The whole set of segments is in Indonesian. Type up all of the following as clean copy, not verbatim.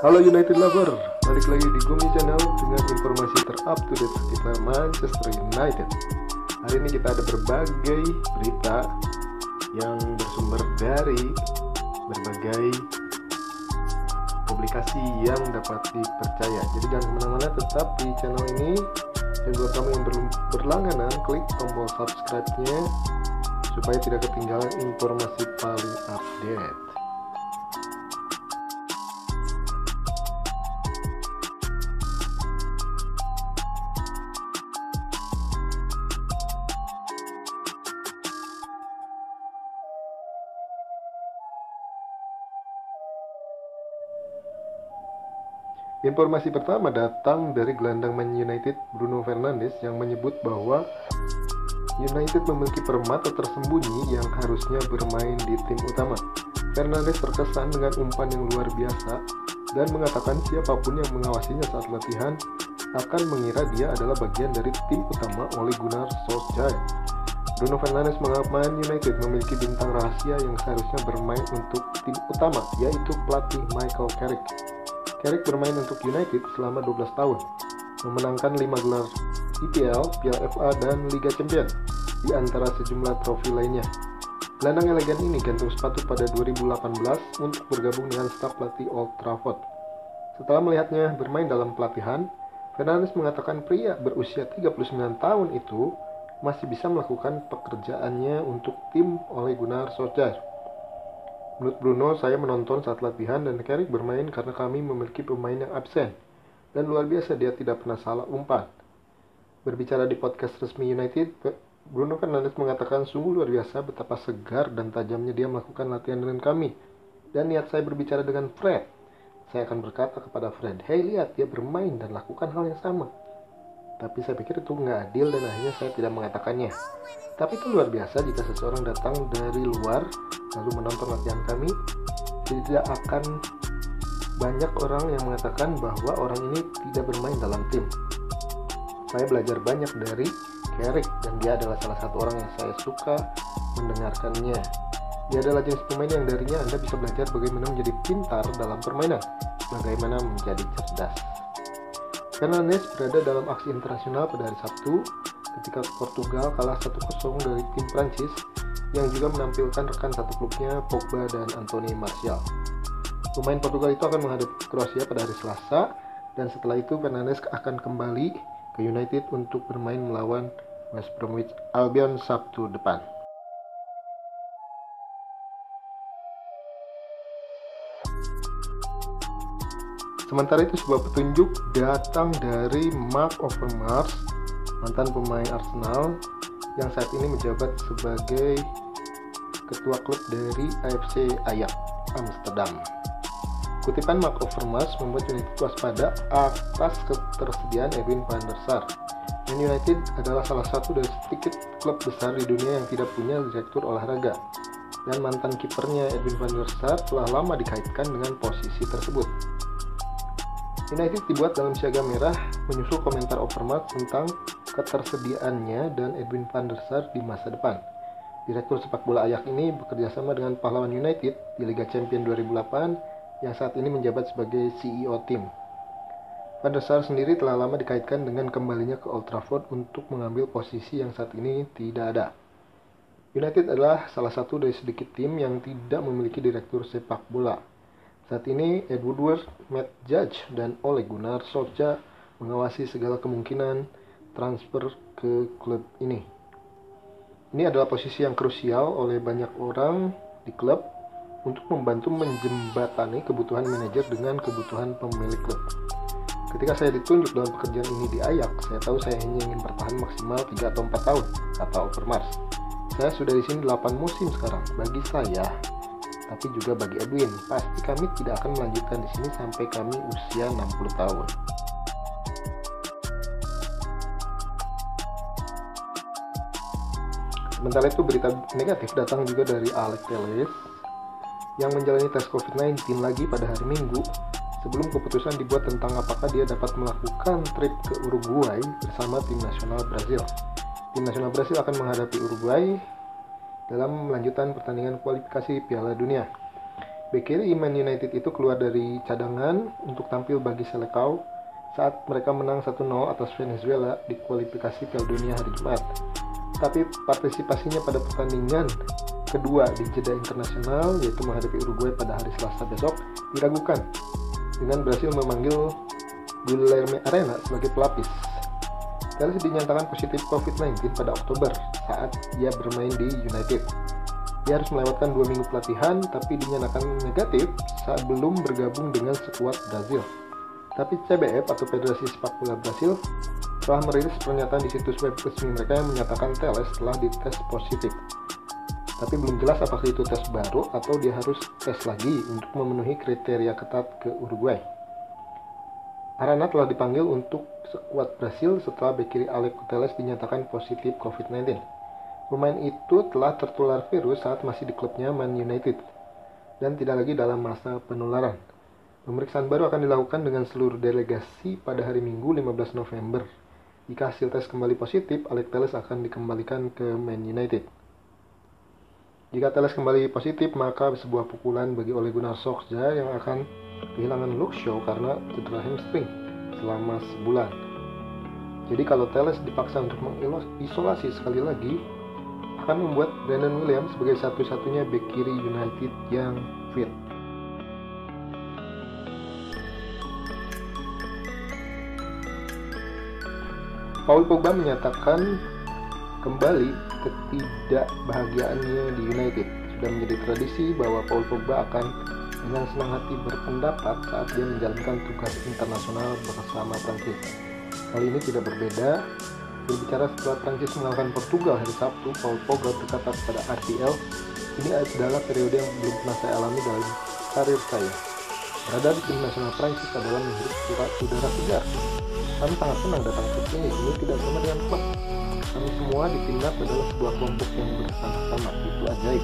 Halo United Lover, balik lagi di Gumi Channel dengan informasi terupdate seputar Manchester United. Hari ini kita ada berbagai berita yang bersumber dari berbagai publikasi yang dapat dipercaya. Jadi jangan kemana-mana, tetap di channel ini. Dan buat kamu yang berlangganan, klik tombol subscribe-nya supaya tidak ketinggalan informasi paling update. Informasi pertama datang dari gelandang Man United Bruno Fernandes yang menyebut bahwa United memiliki permata tersembunyi yang harusnya bermain di tim utama. Fernandes terkesan dengan umpan yang luar biasa dan mengatakan siapapun yang mengawasinya saat latihan akan mengira dia adalah bagian dari tim utama Ole Gunnar Solskjaer. Bruno Fernandes menganggap Man United memiliki bintang rahasia yang seharusnya bermain untuk tim utama, yaitu pelatih Michael Carrick. Carrick bermain untuk United selama 12 tahun, memenangkan 5 gelar EPL, Piala FA, dan Liga Champions, di antara sejumlah trofi lainnya. Gelandang elegan ini gantung sepatu pada 2018 untuk bergabung dengan staf pelatih Old Trafford. Setelah melihatnya bermain dalam pelatihan, Fernandes mengatakan pria berusia 39 tahun itu masih bisa melakukan pekerjaannya untuk tim Ole Gunnar Solskjaer. Menurut Bruno, saya menonton saat latihan dan Carrick bermain karena kami memiliki pemain yang absen. Dan luar biasa, dia tidak pernah salah umpan. Berbicara di podcast resmi United, Bruno Fernandes mengatakan sungguh luar biasa betapa segar dan tajamnya dia melakukan latihan dengan kami. Dan niat saya berbicara dengan Fred. Saya akan berkata kepada Fred, "Hey, lihat, dia bermain dan lakukan hal yang sama." Tapi saya pikir itu nggak adil dan akhirnya saya tidak mengatakannya. Tapi itu luar biasa jika seseorang datang dari luar lalu menonton latihan kami. Tidak akan banyak orang yang mengatakan bahwa orang ini tidak bermain dalam tim. Saya belajar banyak dari Carrick dan dia adalah salah satu orang yang saya suka mendengarkannya. Dia adalah jenis pemain yang darinya Anda bisa belajar bagaimana menjadi pintar dalam permainan, bagaimana menjadi cerdas. Fernandes berada dalam aksi internasional pada hari Sabtu ketika Portugal kalah 1-0 dari tim Prancis yang juga menampilkan rekan satu klubnya Pogba dan Anthony Martial. Pemain Portugal itu akan menghadapi Kroasia pada hari Selasa, dan setelah itu Fernandes akan kembali ke United untuk bermain melawan West Bromwich Albion Sabtu depan. Sementara itu, sebuah petunjuk datang dari Marc Overmars, mantan pemain Arsenal yang saat ini menjabat sebagai ketua klub dari AFC Ajax Amsterdam. Kutipan Marc Overmars membuat United waspada atas ketersediaan Edwin van der Sar. Man United adalah salah satu dari sedikit klub besar di dunia yang tidak punya direktur olahraga, dan mantan kipernya Edwin van der Sar telah lama dikaitkan dengan posisi tersebut. United dibuat dalam siaga merah menyusul komentar Overmars tentang ketersediaannya dan Edwin van der Sar di masa depan. Direktur sepak bola Ajax ini bekerja sama dengan pahlawan United di Liga Champions 2008 yang saat ini menjabat sebagai CEO tim. Van der Sar sendiri telah lama dikaitkan dengan kembalinya ke Old Trafford untuk mengambil posisi yang saat ini tidak ada. United adalah salah satu dari sedikit tim yang tidak memiliki direktur sepak bola. Saat ini Ed Woodward, Matt Judge, dan Ole Gunnar Solskjaer mengawasi segala kemungkinan transfer ke klub ini. Ini adalah posisi yang krusial oleh banyak orang di klub untuk membantu menjembatani kebutuhan manajer dengan kebutuhan pemilik klub. Ketika saya ditunjuk dalam pekerjaan ini di Ajax, saya tahu saya hanya ingin bertahan maksimal 3 atau 4 tahun, kata Overmars. Saya sudah di sini 8 musim sekarang. Bagi saya, tapi juga bagi Edwin, pasti kami tidak akan melanjutkan di sini sampai kami usia 60 tahun. Sementara itu, berita negatif datang juga dari Alex Telles yang menjalani tes COVID-19 lagi pada hari Minggu sebelum keputusan dibuat tentang apakah dia dapat melakukan trip ke Uruguay bersama tim nasional Brasil. Tim nasional Brasil akan menghadapi Uruguay dalam melanjutkan pertandingan kualifikasi Piala Dunia. Bek kiri Man United itu keluar dari cadangan untuk tampil bagi Selecao saat mereka menang 1-0 atas Venezuela di kualifikasi Piala Dunia hari Jumat. Tapi partisipasinya pada pertandingan kedua di jeda internasional, yaitu menghadapi Uruguay pada hari Selasa besok, diragukan dengan berhasil memanggil Guilherme Arena sebagai pelapis. Telles dinyatakan positif COVID-19 pada Oktober saat ia bermain di United. Dia harus melewatkan 2 minggu pelatihan, tapi dinyatakan negatif saat belum bergabung dengan skuad Brazil. Tapi CBF atau Federasi Sepak Bola Brasil telah merilis pernyataan di situs web resmi mereka yang menyatakan Telles telah dites positif. Tapi belum jelas apakah itu tes baru atau dia harus tes lagi untuk memenuhi kriteria ketat ke Uruguay. Arana telah dipanggil untuk skuad Brasil setelah bek kiri Alex Telles dinyatakan positif COVID-19. Pemain itu telah tertular virus saat masih di klubnya Man United dan tidak lagi dalam masa penularan. Pemeriksaan baru akan dilakukan dengan seluruh delegasi pada hari Minggu 15 November. Jika hasil tes kembali positif, Alex Telles akan dikembalikan ke Man United. Jika Telles kembali positif, maka sebuah pukulan bagi Ole Gunnar Solskjaer yang akan kehilangan Luke Shaw karena cedera hamstring selama sebulan. Jadi kalau Telles dipaksa untuk mengisolasi sekali lagi, akan membuat Brandon Williams sebagai satu-satunya bek kiri United yang fit. Paul Pogba menyatakan kembali ketidakbahagiaannya di United. Sudah menjadi tradisi bahwa Paul Pogba akan dengan senang hati berpendapat saat dia menjalankan tugas internasional bersama Prancis. Kali ini tidak berbeda. Berbicara setelah Prancis mengalahkan Portugal hari Sabtu, Paul Pogba berkata kepada RTL, "Ini adalah periode yang belum pernah saya alami dalam karir saya. Berada di tim nasional Prancis adalah menghirup surat udara segar. Kami sangat senang datang ke sini. Ini tidak sama dengan klub. Kami semua di timnas adalah sebuah kelompok yang bersama-sama. Itu ajaib."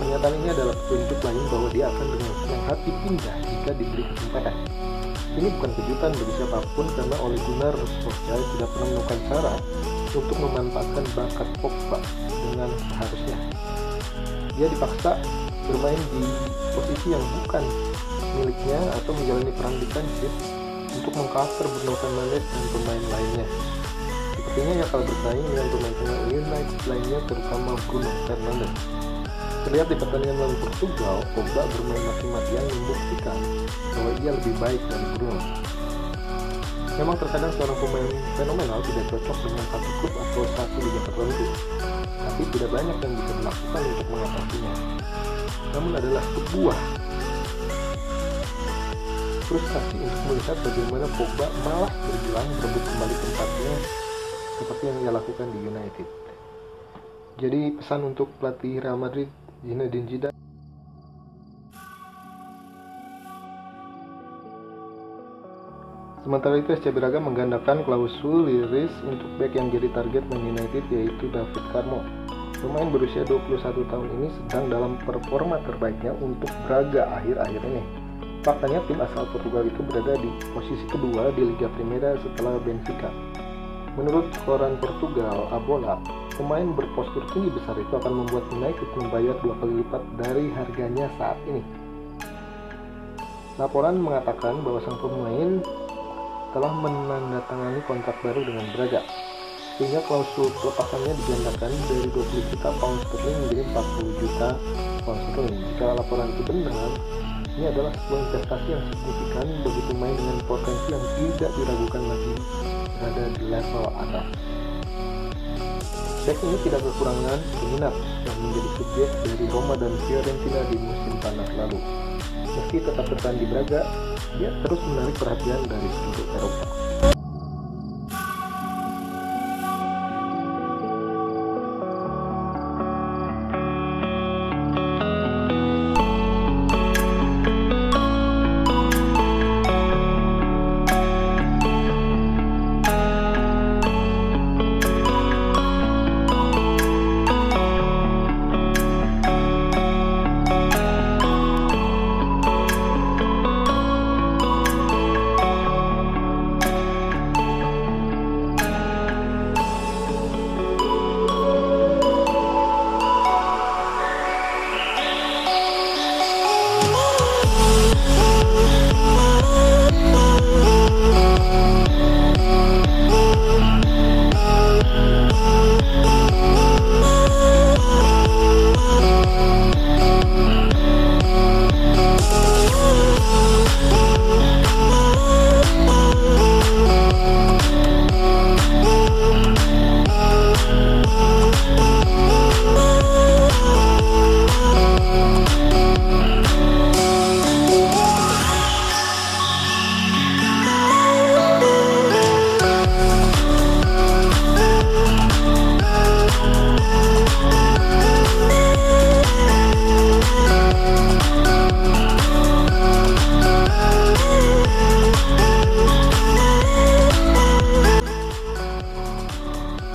Pernyataan ini adalah petunjuk lain bahwa dia akan dengan senang hati pindah jika diberi kesempatan. Ini bukan kejutan bagi siapapun karena Ole Gunnar Solskjaer tidak pernah menemukan cara untuk memanfaatkan bakat Pogba dengan seharusnya. Dia dipaksa bermain di posisi yang bukan miliknya atau menjalani perang defensif untuk mengcover Bruno Fernandes dan pemain lainnya. Sepertinya ia kalah bersaing dengan pemain tengah United lainnya, terutama Bruno Fernandes. Terlihat di pertandingan melawan Portugal, Pogba bermain mati-matian membuktikan bahwa ia lebih baik dari Bruno. Memang terkadang seorang pemain fenomenal tidak cocok dengan satu klub atau satu liga tertentu, tapi tidak banyak yang bisa dilakukan untuk mengatasinya. Namun adalah sebuah frustasi untuk melihat bagaimana Pogba malah berjuang berebut kembali tempatnya seperti yang ia lakukan di United. Jadi pesan untuk pelatih Real Madrid Zinedine Zidane. Sementara itu SC Braga menggandakan klausul liris untuk bek yang jadi target Man United, yaitu David Carmo. Pemain berusia 21 tahun ini sedang dalam performa terbaiknya untuk Braga akhir-akhir ini. Faktanya tim asal Portugal itu berada di posisi kedua di Liga Primeira setelah Benfica. Menurut koran Portugal, A Bola, pemain berpostur tinggi besar itu akan membuat United membayar 2 kali lipat dari harganya saat ini. Laporan mengatakan bahwa sang pemain telah menandatangani kontrak baru dengan Braga, sehingga klausul pelepasannya digandakan dari 20 juta pound sterling menjadi 40 juta pound sterling. Jika laporan itu benar, ini adalah sebuah investasi yang signifikan bagi pemain dengan potensi yang tidak diragukan lagi berada di level atas. Bek ini tidak kekurangan peminat yang menjadi subjek dari Roma dan Fiorentina di musim panas lalu. Meski tetap bertahan di Braga, dia terus menarik perhatian dari seluruh Eropa.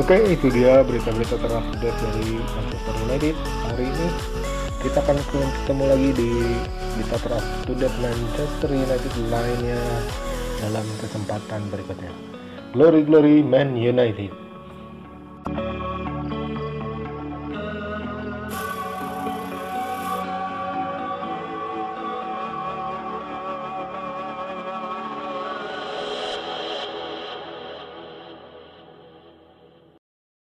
Oke, itu dia berita-berita terupdate dari Manchester United hari ini. Kita akan ketemu lagi di berita terupdate Manchester United lainnya dalam kesempatan berikutnya. Glory Man United.